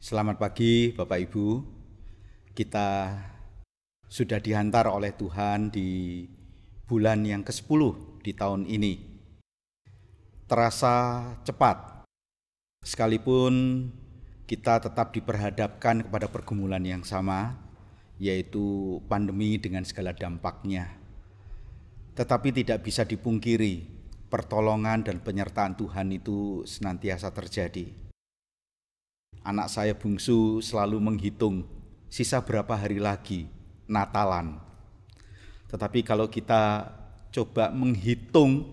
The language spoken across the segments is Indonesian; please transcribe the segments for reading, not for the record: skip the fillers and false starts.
Selamat pagi Bapak Ibu. Kita sudah dihantar oleh Tuhan di bulan yang ke-10 di tahun ini. Terasa cepat, sekalipun kita tetap diperhadapkan kepada pergumulan yang sama, yaitu pandemi dengan segala dampaknya. Tetapi tidak bisa dipungkiri, pertolongan dan penyertaan Tuhan itu senantiasa terjadi. Anak saya bungsu selalu menghitung sisa berapa hari lagi Natalan. Tetapi kalau kita coba menghitung,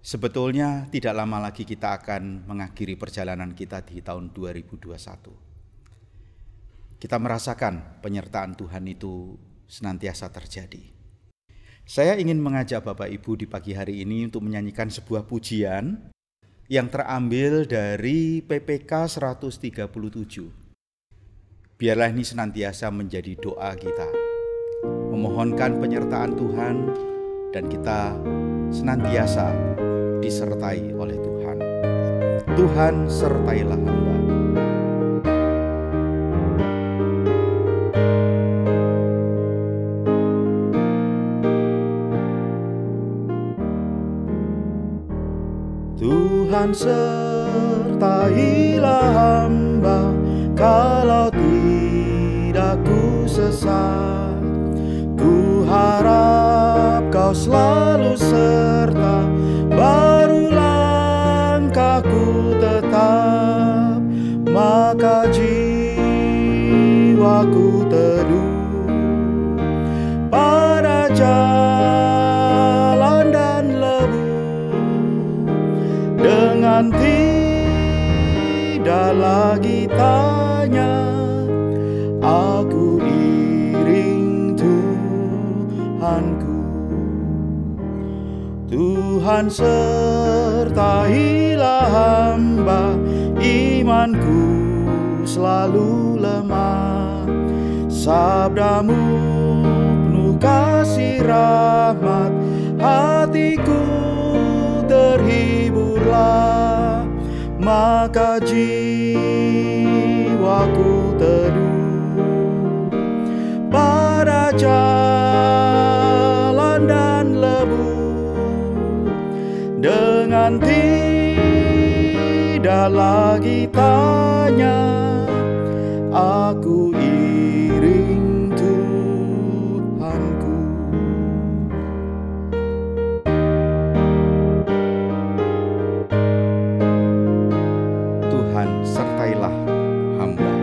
sebetulnya tidak lama lagi kita akan mengakhiri perjalanan kita di tahun 2021. Kita merasakan penyertaan Tuhan itu senantiasa terjadi. Saya ingin mengajak Bapak Ibu di pagi hari ini untuk menyanyikan sebuah pujian yang terambil dari PPK 137. Biarlah ini senantiasa menjadi doa kita, memohonkan penyertaan Tuhan, dan kita senantiasa disertai oleh Tuhan. Tuhan sertailah hamba. Tuhan sertailah hamba, kalau tidak ku sesat. Ku harap kau selalu serta, baru langkahku tetap. Maka jiwaku teduh pada jalan dan lebu, dengan tidak lagi tanya, aku iring Tuhanku. Tuhan sertailah hamba, imanku selalu lemah. Sabdamu penuh kasih rahmat, hatiku terhiburlah. Maka jiwaku teduh pada jalan dan lebu, dengan tidak lagi tanya, aku iring Tuhanku. Tuhan sertailah hamba.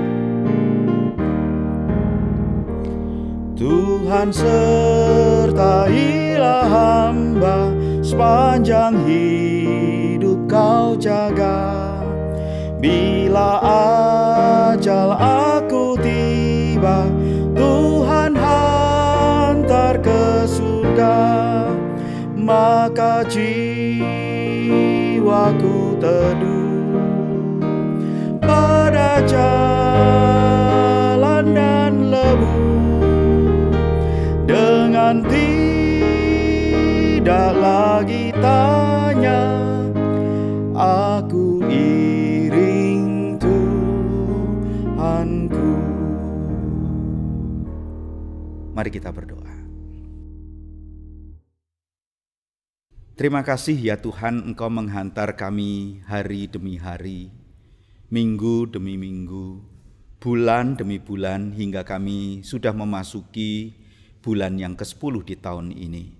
Tuhan sertailah hamba, sepanjang hidup kau jaga. Bila ajal aku tiba, Tuhan hantar ke surga. Maka jiwaku teduh pada jalan dan lebu, dengan tidak lagi tanya, aku iring Tuhanku. Mari kita berdoa. Terima kasih ya Tuhan, Engkau menghantar kami hari demi hari, minggu demi minggu, bulan demi bulan, hingga kami sudah memasuki bulan yang ke-10 di tahun ini.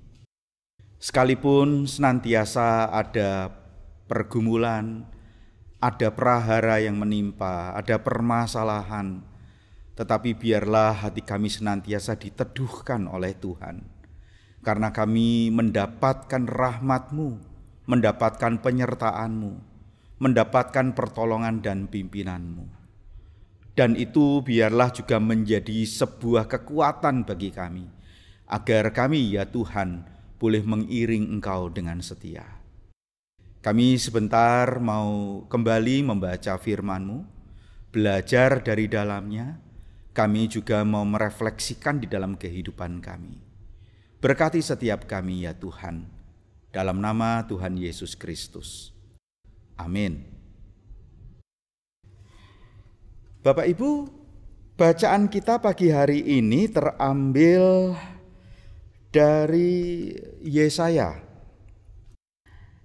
Sekalipun senantiasa ada pergumulan, ada prahara yang menimpa, ada permasalahan, tetapi biarlah hati kami senantiasa diteduhkan oleh Tuhan. Karena kami mendapatkan rahmat-Mu, mendapatkan penyertaan-Mu, mendapatkan pertolongan dan pimpinan-Mu. Dan itu biarlah juga menjadi sebuah kekuatan bagi kami, agar kami ya Tuhan boleh mengiring Engkau dengan setia. Kami sebentar mau kembali membaca firman-Mu, belajar dari dalamnya. Kami juga mau merefleksikan di dalam kehidupan kami. Berkati setiap kami ya Tuhan, dalam nama Tuhan Yesus Kristus. Amin. Bapak Ibu, bacaan kita pagi hari ini terambil dari Yesaya,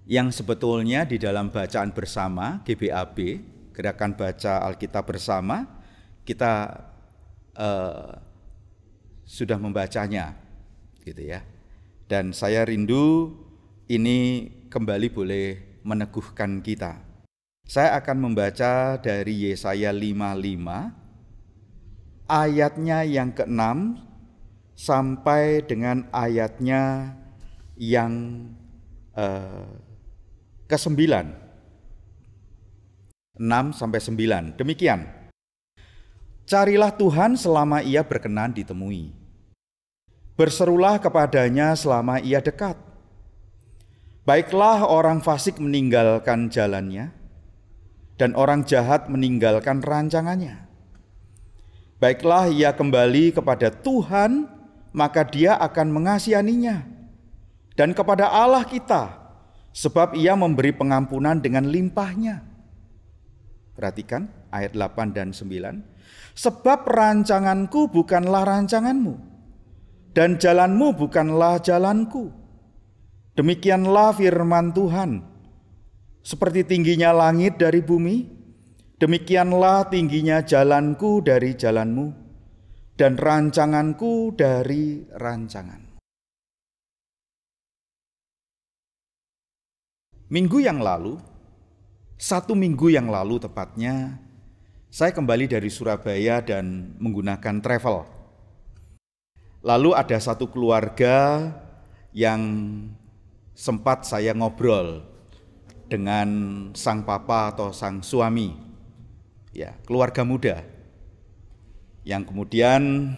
yang sebetulnya di dalam bacaan bersama GBAB, Gerakan Baca Alkitab Bersama, kita sudah membacanya, gitu ya. Dan saya rindu ini kembali boleh meneguhkan kita. Saya akan membaca dari Yesaya 55, ayatnya yang ke-6 sampai dengan ayatnya yang ke-9. 6 sampai 9. Demikian. Carilah Tuhan selama ia berkenan ditemui. Berserulah kepadanya selama ia dekat. Baiklah orang fasik meninggalkan jalannya, dan orang jahat meninggalkan rancangannya. Baiklah ia kembali kepada Tuhan, maka Dia akan mengasihaninya, dan kepada Allah kita, sebab Ia memberi pengampunan dengan limpahnya. Perhatikan ayat 8 dan 9. Sebab rancanganku bukanlah rancanganmu, dan jalanmu bukanlah jalanku. Demikianlah firman Tuhan. Seperti tingginya langit dari bumi, demikianlah tingginya jalanku dari jalanmu, dan rancanganku dari rancangan. Satu minggu yang lalu tepatnya, saya kembali dari Surabaya dan menggunakan travel. Lalu ada satu keluarga yang sempat saya ngobrol dengan sang papa atau sang suami, ya, keluarga muda, yang kemudian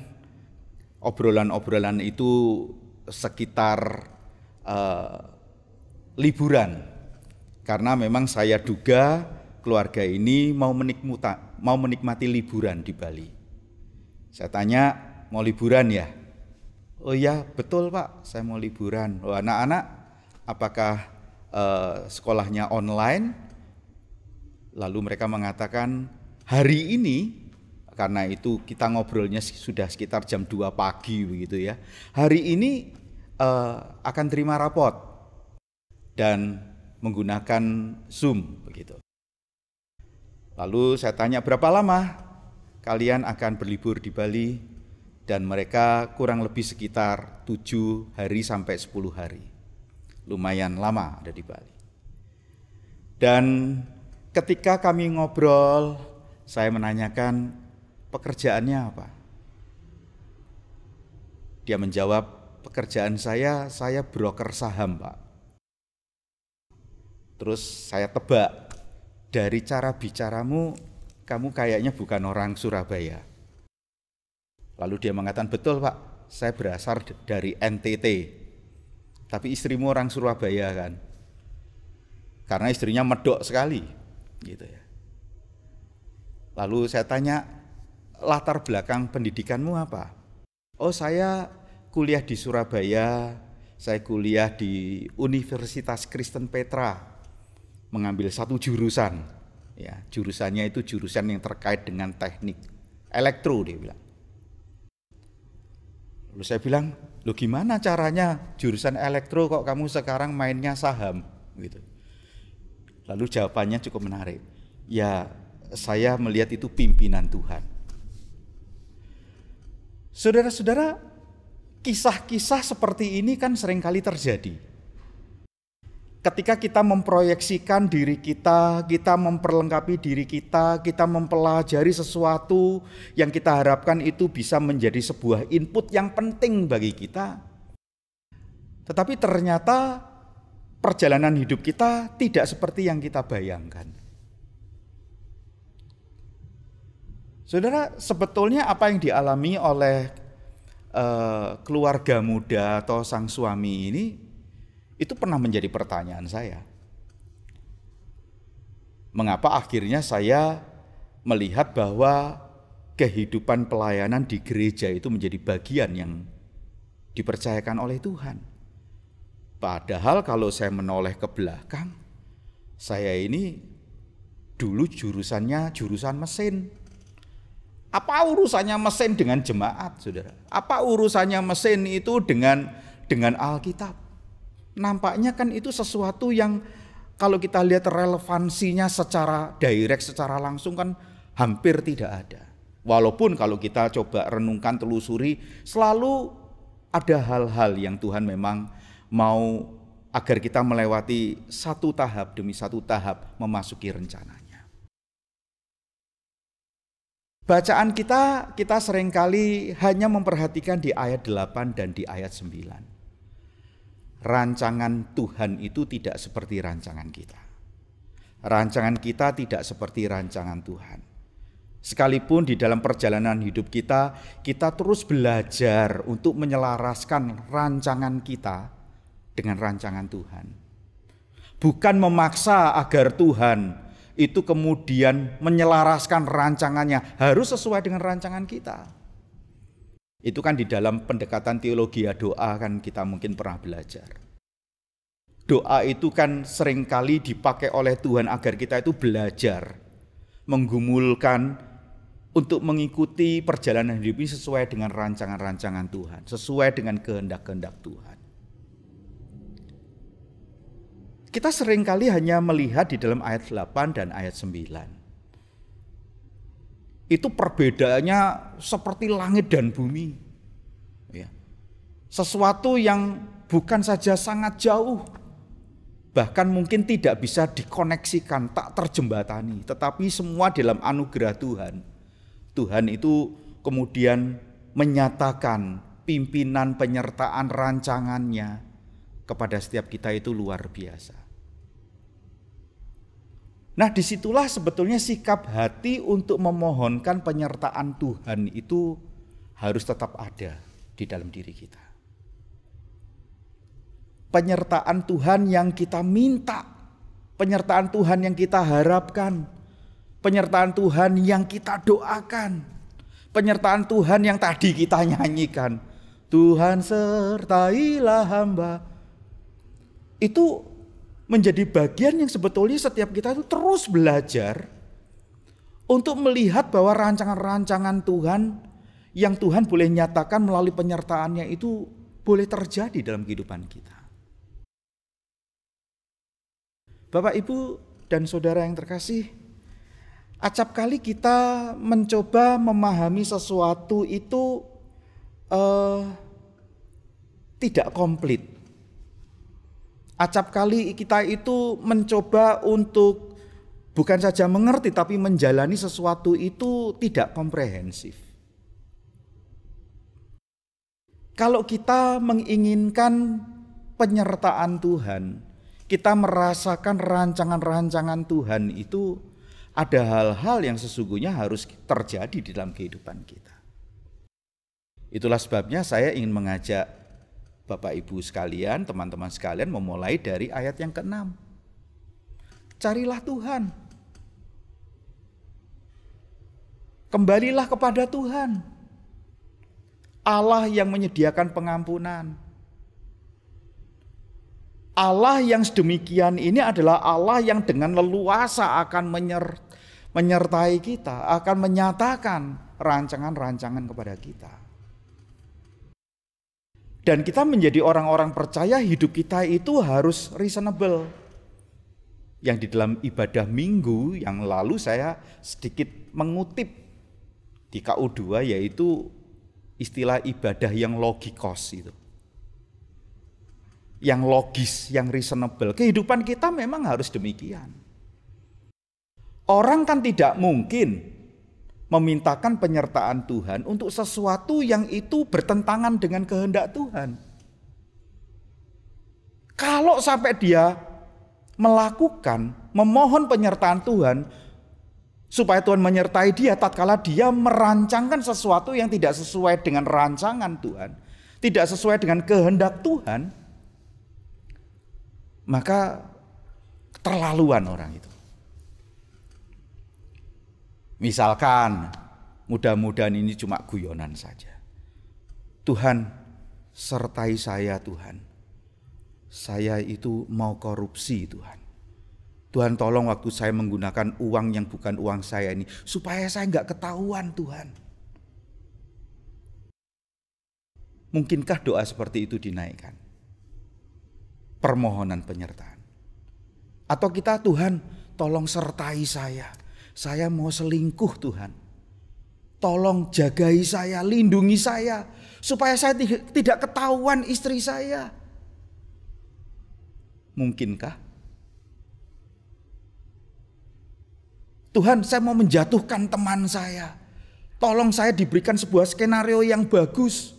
obrolan-obrolan itu sekitar liburan, karena memang saya duga keluarga ini mau menikmati liburan di Bali. Saya tanya, mau liburan ya? Oh iya, betul Pak, saya mau liburan. Oh, anak-anak, apakah sekolahnya online? Lalu mereka mengatakan hari ini, karena itu kita ngobrolnya sudah sekitar jam 2 pagi begitu ya. Hari ini akan terima rapot dan menggunakan Zoom begitu. Lalu saya tanya, berapa lama kalian akan berlibur di Bali? Dan mereka kurang lebih sekitar 7 hari sampai 10 hari. Lumayan lama ada di Bali. Dan ketika kami ngobrol, saya menanyakan pekerjaannya apa. Dia menjawab, pekerjaan saya broker saham Pak. Terus saya tebak, dari cara bicaramu, kamu kayaknya bukan orang Surabaya. Lalu dia mengatakan, betul Pak, saya berasal dari NTT. Tapi istrimu orang Surabaya kan? Karena istrinya medok sekali, gitu ya. Lalu saya tanya, latar belakang pendidikanmu apa? Oh, saya kuliah di Surabaya, saya kuliah di Universitas Kristen Petra, mengambil satu jurusan. Ya, jurusannya itu jurusan yang terkait dengan teknik elektro, dia bilang. Lalu saya bilang, loh gimana caranya jurusan elektro kok kamu sekarang mainnya saham gitu. Lalu jawabannya cukup menarik. Ya, saya melihat itu pimpinan Tuhan. Saudara-saudara, kisah-kisah seperti ini kan seringkali terjadi. Ketika kita memproyeksikan diri kita memperlengkapi diri kita mempelajari sesuatu yang kita harapkan itu bisa menjadi sebuah input yang penting bagi kita. Tetapi ternyata perjalanan hidup kita tidak seperti yang kita bayangkan. Saudara, sebetulnya apa yang dialami oleh keluarga muda atau sang suami ini, itu pernah menjadi pertanyaan saya. Mengapa akhirnya saya melihat bahwa kehidupan pelayanan di gereja itu menjadi bagian yang dipercayakan oleh Tuhan. Padahal kalau saya menoleh ke belakang, saya ini dulu jurusannya jurusan mesin. Apa urusannya mesin dengan jemaat, saudara? Apa urusannya mesin itu dengan Alkitab? Nampaknya kan itu sesuatu yang kalau kita lihat relevansinya secara direct, secara langsung kan hampir tidak ada. Walaupun kalau kita coba renungkan, telusuri, selalu ada hal-hal yang Tuhan memang mau agar kita melewati satu tahap demi satu tahap memasuki rencananya. Bacaan kita seringkali hanya memperhatikan di ayat 8 dan di ayat 9. Rancangan Tuhan itu tidak seperti rancangan kita. Rancangan kita tidak seperti rancangan Tuhan. Sekalipun di dalam perjalanan hidup kita terus belajar untuk menyelaraskan rancangan kita dengan rancangan Tuhan. Bukan memaksa agar Tuhan itu kemudian menyelaraskan rancangannya harus sesuai dengan rancangan kita. Itu kan di dalam pendekatan teologi doa kan kita mungkin pernah belajar. Doa itu kan seringkali dipakai oleh Tuhan agar kita itu belajar, menggumulkan untuk mengikuti perjalanan hidup ini sesuai dengan rancangan-rancangan Tuhan, sesuai dengan kehendak-kehendak Tuhan. Kita seringkali hanya melihat di dalam ayat 8 dan ayat 9. Itu perbedaannya seperti langit dan bumi. Ya. Sesuatu yang bukan saja sangat jauh, bahkan mungkin tidak bisa dikoneksikan, tak terjembatani. Tetapi semua dalam anugerah Tuhan. Tuhan itu kemudian menyatakan pimpinan penyertaan rancangannya kepada setiap kita itu luar biasa. Nah, disitulah sebetulnya sikap hati untuk memohonkan penyertaan Tuhan itu harus tetap ada di dalam diri kita. Penyertaan Tuhan yang kita minta, penyertaan Tuhan yang kita harapkan, penyertaan Tuhan yang kita doakan, penyertaan Tuhan yang tadi kita nyanyikan. Tuhan sertailah hamba. Itu menjadi bagian yang sebetulnya setiap kita itu terus belajar untuk melihat bahwa rancangan-rancangan Tuhan yang Tuhan boleh nyatakan melalui penyertaannya itu boleh terjadi dalam kehidupan kita. Bapak, Ibu, dan saudara yang terkasih, acap kali kita mencoba memahami sesuatu itu tidak komplit. Acap kali kita itu mencoba untuk bukan saja mengerti tapi menjalani sesuatu itu tidak komprehensif. Kalau kita menginginkan penyertaan Tuhan, kita merasakan rancangan-rancangan Tuhan itu ada hal-hal yang sesungguhnya harus terjadi di dalam kehidupan kita. Itulah sebabnya saya ingin mengajak Bapak Ibu sekalian, teman-teman sekalian memulai dari ayat yang ke-6. Carilah Tuhan. Kembalilah kepada Tuhan. Allah yang menyediakan pengampunan. Allah yang sedemikian ini adalah Allah yang dengan leluasa akan menyertai kita, akan menyatakan rancangan-rancangan kepada kita. Dan kita menjadi orang-orang percaya hidup kita itu harus reasonable. Yang di dalam ibadah minggu yang lalu saya sedikit mengutip di KU2 yaitu istilah ibadah yang logikos itu. Yang logis, yang reasonable. Kehidupan kita memang harus demikian. Orang kan tidak mungkin memintakan penyertaan Tuhan untuk sesuatu yang itu bertentangan dengan kehendak Tuhan. Kalau sampai dia memohon penyertaan Tuhan supaya Tuhan menyertai dia tatkala dia merancangkan sesuatu yang tidak sesuai dengan rancangan Tuhan, tidak sesuai dengan kehendak Tuhan, maka keterlaluan orang itu. Misalkan, mudah-mudahan ini cuma guyonan saja. Tuhan, sertai saya Tuhan. Saya itu mau korupsi Tuhan. Tuhan tolong waktu saya menggunakan uang yang bukan uang saya ini, supaya saya nggak ketahuan Tuhan. Mungkinkah doa seperti itu dinaikkan? Permohonan penyertaan. Atau kita, Tuhan tolong sertai saya mau selingkuh Tuhan. Tolong jagai saya, lindungi saya, supaya saya tidak ketahuan istri saya. Mungkinkah? Tuhan, saya mau menjatuhkan teman saya. Tolong saya diberikan sebuah skenario yang bagus,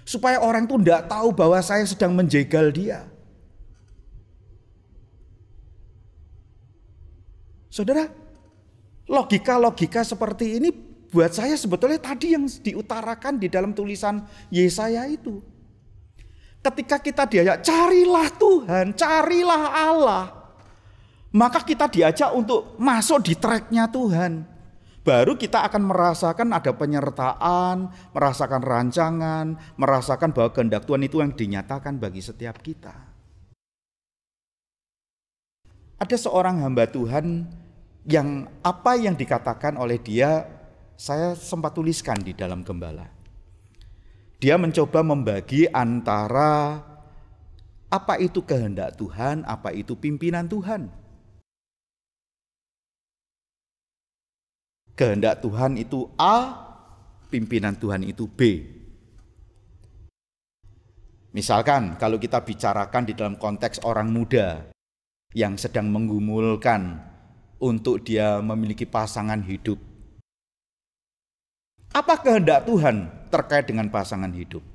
supaya orang itu tidak tahu bahwa saya sedang menjegal dia. Saudara, logika-logika seperti ini buat saya sebetulnya tadi yang diutarakan di dalam tulisan Yesaya itu. Ketika kita diajak, carilah Tuhan, carilah Allah, maka kita diajak untuk masuk di tracknya Tuhan. Baru kita akan merasakan ada penyertaan, merasakan rancangan, merasakan bahwa kehendak Tuhan itu yang dinyatakan bagi setiap kita. Ada seorang hamba Tuhan yang apa yang dikatakan oleh dia, saya sempat tuliskan di dalam Gembala. Dia mencoba membagi antara apa itu kehendak Tuhan, apa itu pimpinan Tuhan. Kehendak Tuhan itu A, pimpinan Tuhan itu B. Misalkan kalau kita bicarakan di dalam konteks orang muda yang sedang menggumulkan untuk dia memiliki pasangan hidup. Apa kehendak Tuhan terkait dengan pasangan hidup?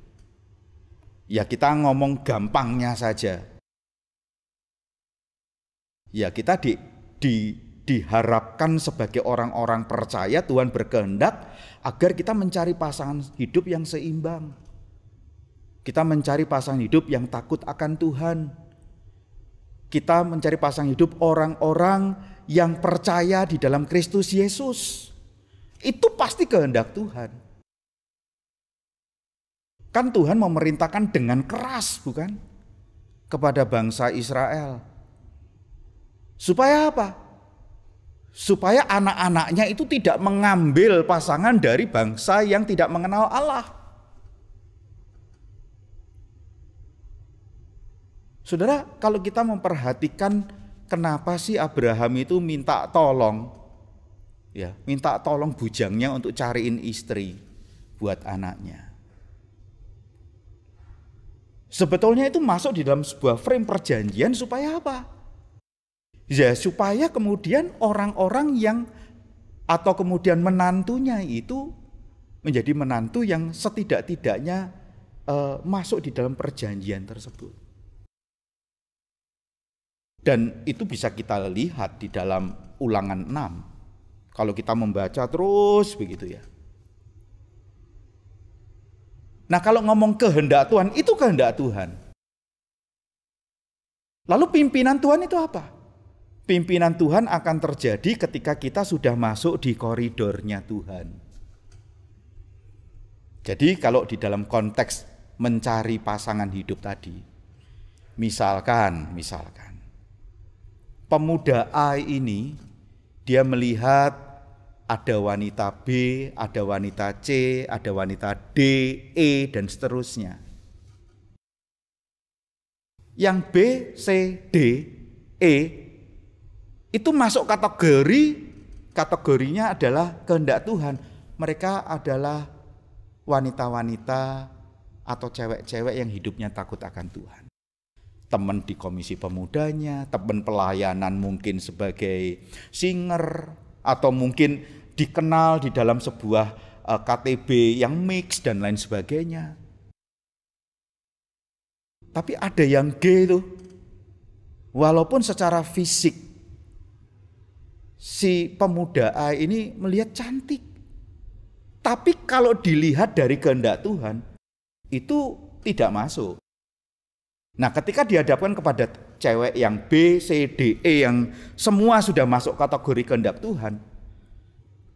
Ya kita ngomong gampangnya saja. Ya kita diharapkan sebagai orang-orang percaya Tuhan berkehendak agar kita mencari pasangan hidup yang seimbang. Kita mencari pasangan hidup yang takut akan Tuhan. Kita mencari pasangan hidup orang-orang yang percaya di dalam Kristus Yesus. Itu pasti kehendak Tuhan. Kan Tuhan memerintahkan dengan keras, bukan? Kepada bangsa Israel. Supaya apa? Supaya anak-anaknya itu tidak mengambil pasangan dari bangsa yang tidak mengenal Allah. Saudara, kalau kita memperhatikan kenapa sih Abraham itu minta tolong, ya, minta tolong bujangnya untuk cariin istri buat anaknya. Sebetulnya itu masuk di dalam sebuah frame perjanjian supaya apa? Ya, supaya kemudian orang-orang yang atau kemudian menantunya itu menjadi menantu yang setidak-tidaknya masuk di dalam perjanjian tersebut. Dan itu bisa kita lihat di dalam Ulangan 6. Kalau kita membaca terus begitu ya. Nah kalau ngomong kehendak Tuhan, itu kehendak Tuhan. Lalu pimpinan Tuhan itu apa? Pimpinan Tuhan akan terjadi ketika kita sudah masuk di koridornya Tuhan. Jadi kalau di dalam konteks mencari pasangan hidup tadi, misalkan pemuda A ini dia melihat ada wanita B, ada wanita C, ada wanita D, E, dan seterusnya. Yang B, C, D, E itu masuk kategorinya adalah kehendak Tuhan. Mereka adalah wanita-wanita atau cewek-cewek yang hidupnya takut akan Tuhan. Teman di komisi pemudanya, teman pelayanan mungkin sebagai singer, atau mungkin dikenal di dalam sebuah KTB yang mix dan lain sebagainya. Tapi ada yang G itu, walaupun secara fisik si pemuda A ini melihat cantik, tapi kalau dilihat dari kehendak Tuhan itu tidak masuk. Nah ketika dihadapkan kepada cewek yang B, C, D, E yang semua sudah masuk kategori kehendak Tuhan,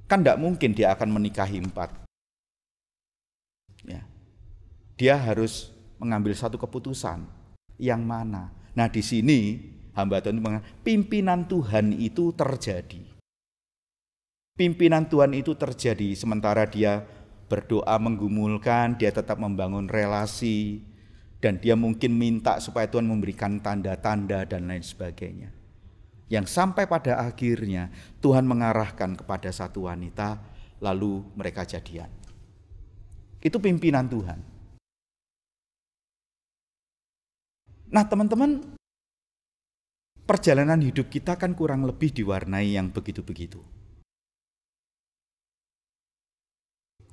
kan tidak mungkin dia akan menikahi 4. Ya. Dia harus mengambil satu keputusan. Yang mana? Nah di sini Hamba Tuhan itu mengatakan pimpinan Tuhan itu terjadi. Pimpinan Tuhan itu terjadi sementara dia berdoa menggumulkan, dia tetap membangun relasi, dan dia mungkin minta supaya Tuhan memberikan tanda-tanda dan lain sebagainya. Yang sampai pada akhirnya Tuhan mengarahkan kepada satu wanita, lalu mereka jadian. Itu pimpinan Tuhan. Nah teman-teman, perjalanan hidup kita kan kurang lebih diwarnai yang begitu-begitu.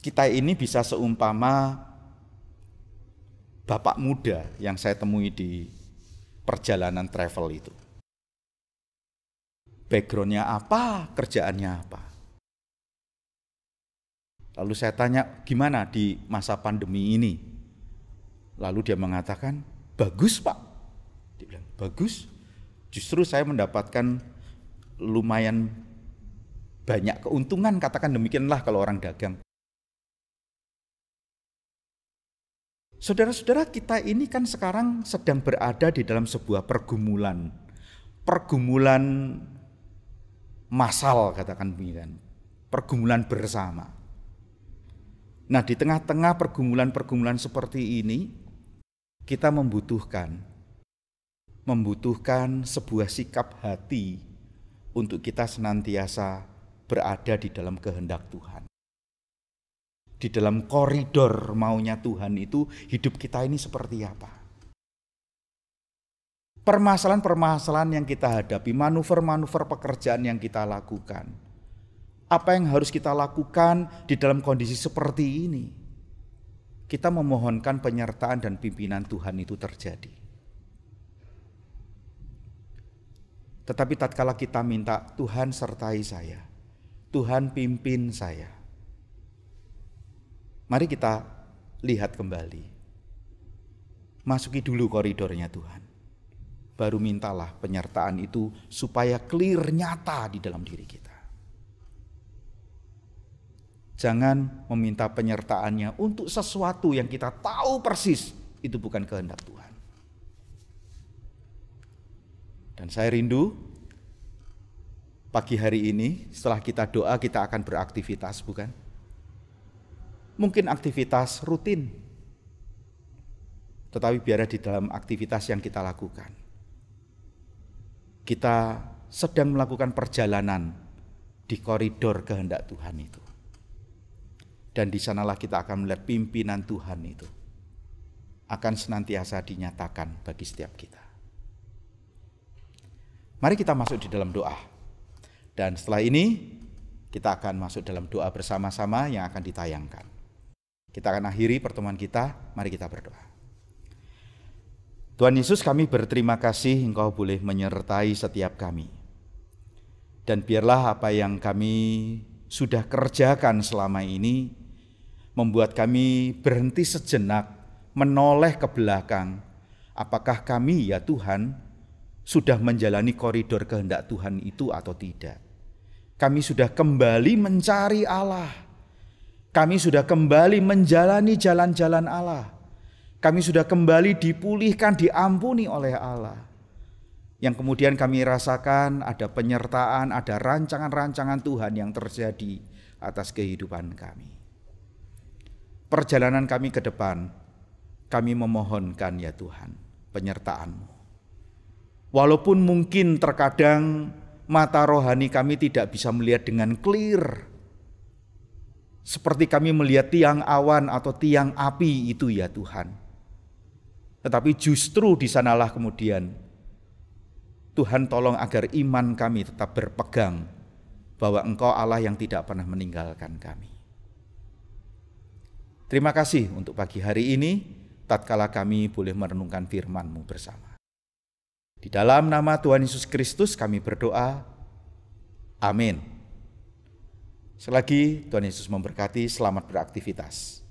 Kita ini bisa seumpama bapak muda yang saya temui di perjalanan travel itu. Backgroundnya apa, kerjaannya apa. Lalu saya tanya, gimana di masa pandemi ini? Lalu dia mengatakan, bagus Pak. Dia bilang, bagus. Justru saya mendapatkan lumayan banyak keuntungan, katakan demikianlah kalau orang dagang. Saudara-saudara, kita ini kan sekarang sedang berada di dalam sebuah pergumulan massal, katakan demikian, pergumulan bersama. Nah, di tengah-tengah pergumulan seperti ini, kita membutuhkan sebuah sikap hati untuk kita senantiasa berada di dalam kehendak Tuhan. Di dalam koridor maunya Tuhan itu, hidup kita ini seperti apa? Permasalahan-permasalahan yang kita hadapi, manuver-manuver pekerjaan yang kita lakukan. Apa yang harus kita lakukan di dalam kondisi seperti ini? Kita memohonkan penyertaan dan pimpinan Tuhan itu terjadi. Tetapi tatkala kita minta, Tuhan sertai saya, Tuhan pimpin saya. Mari kita lihat kembali. Masuki dulu koridornya Tuhan. Baru mintalah penyertaan itu supaya clear, nyata di dalam diri kita. Jangan meminta penyertaannya untuk sesuatu yang kita tahu persis itu bukan kehendak Tuhan. Dan saya rindu pagi hari ini setelah kita doa kita akan beraktivitas, bukan? Mungkin aktivitas rutin, tetapi biar di dalam aktivitas yang kita lakukan, kita sedang melakukan perjalanan di koridor kehendak Tuhan itu. Dan di sanalah kita akan melihat pimpinan Tuhan itu akan senantiasa dinyatakan bagi setiap kita. Mari kita masuk di dalam doa. Dan setelah ini kita akan masuk dalam doa bersama-sama yang akan ditayangkan. Kita akan akhiri pertemuan kita, mari kita berdoa. Tuhan Yesus, kami berterima kasih Engkau boleh menyertai setiap kami. Dan biarlah apa yang kami sudah kerjakan selama ini membuat kami berhenti sejenak, menoleh ke belakang. Apakah kami ya Tuhan sudah menjalani koridor kehendak Tuhan itu atau tidak? Kami sudah kembali mencari Allah. Kami sudah kembali menjalani jalan-jalan Allah. Kami sudah kembali dipulihkan, diampuni oleh Allah. Yang kemudian kami rasakan ada penyertaan, ada rancangan-rancangan Tuhan yang terjadi atas kehidupan kami. Perjalanan kami ke depan, kami memohonkan ya Tuhan, penyertaan-Mu. Walaupun mungkin terkadang mata rohani kami tidak bisa melihat dengan clear, seperti kami melihat tiang awan atau tiang api itu ya Tuhan. Tetapi justru di sanalah kemudian Tuhan tolong agar iman kami tetap berpegang bahwa Engkau Allah yang tidak pernah meninggalkan kami. Terima kasih untuk pagi hari ini, tatkala kami boleh merenungkan firman-Mu bersama. Di dalam nama Tuhan Yesus Kristus kami berdoa. Amin. Selagi Tuhan Yesus memberkati, selamat beraktivitas.